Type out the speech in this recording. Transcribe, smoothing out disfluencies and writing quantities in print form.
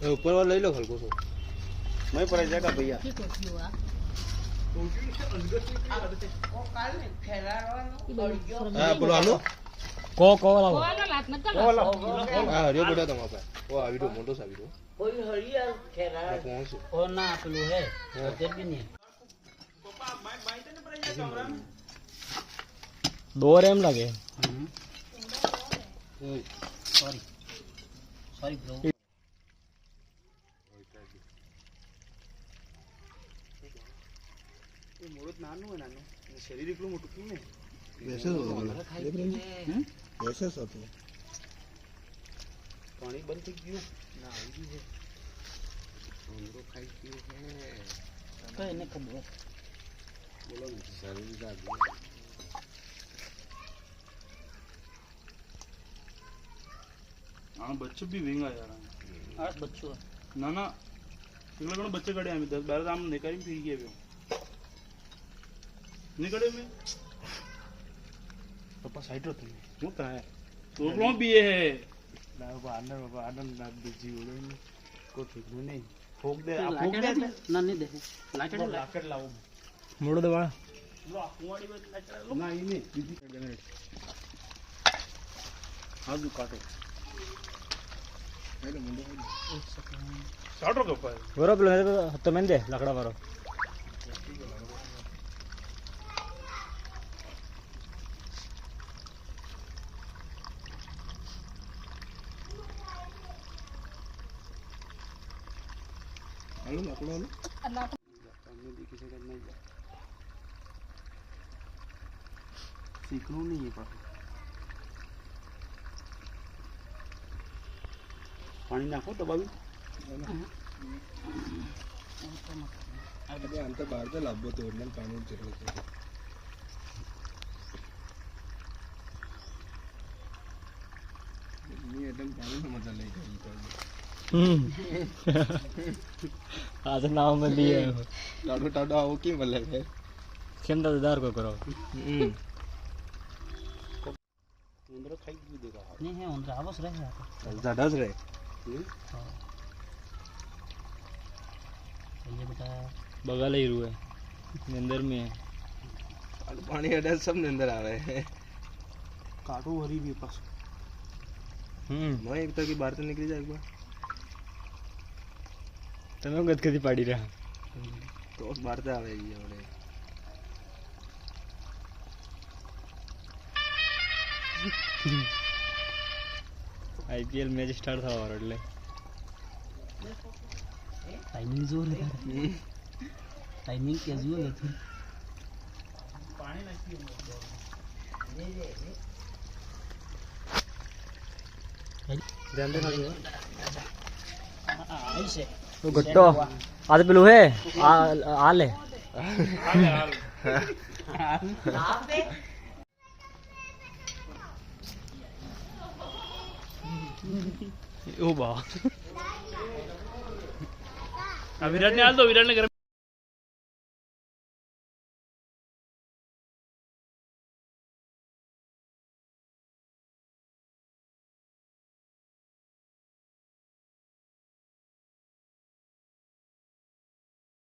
ऊपर वाला ले लो हल्को सो मैं पर जाएगा भैया हां बोलो आलो को वाला हां हरियो बेटा તમારા પાસે ઓ આવી દો મોટો સાવી દો કોઈ હરિયા ખેરા ઓ ના પેલું હે તે બી નહીં પપ્પા બાઈક ને પર જાય કમરા दो रेम लगे सॉरी सॉरी ब्रो ये मोरत नानो है नानो शरीर એટલું મોટું કેમ ને वैसे होते पानी बंद થઈ ગયું ના આવી ગયું છે ઉંદરો ખાઈ ગયું છે કઈ ને ખબર બોલો ને શરીર જાગે हाँ बच्चे भी विंगा यार आज बच्चों ना ना इगला कोण बच्चे कडे आम्ही 10 12 आम निकारी फिर गए भी निकड़े में पापा साइड होते हैं वो कहां है तो कौन भी है ना बाबा आनंद ना बिजी हो गए को ठीक नहीं ठोक दे आप ठोक दे ना नहीं दे लाकड़ लाओ मोड़ दे वाला लो कुवाड़ी में लाकड़ ना ही नहीं बिजी हां जो काटो साठ रुपये पर बरो पेलो हत्तो में दे लाकड़ा मारो हेलो लाकड़ा हेलो अल्लाह हमने देखी से करना है सीखना नहीं है पर पानी नाखो दबावी अरे अंत बाहर से लाभो तोड़ने पानी जरूरत है ये एकदम पानी में मजा लेगा आज नाव में लिए टाडो टाडो आओ की मले है केंद्र दार को करो उंदर खाई भी देगा नहीं है उंदर आवस रहे ज्यादा रहे ये बेटा बगल ही रू है अंदर में है पानी अड्डा सब अंदर आ रहे हैं काटो हरी भी पास मैं एक तक की बाहर तो निकल जाए एक बार તમે ગદગદી પાડી રહ્યા તો બહાર તો આવે ઈ આપણે आईपीएल मैच स्टार्ट था और એટલે टाइमिंग जोर है टाइमिंग कैजुअल है थी पानी नाखी ध्यान देना ऐसे तो गट्टो आज पेलू है आ ले ओ बा विराट ने हाल दो विराट ने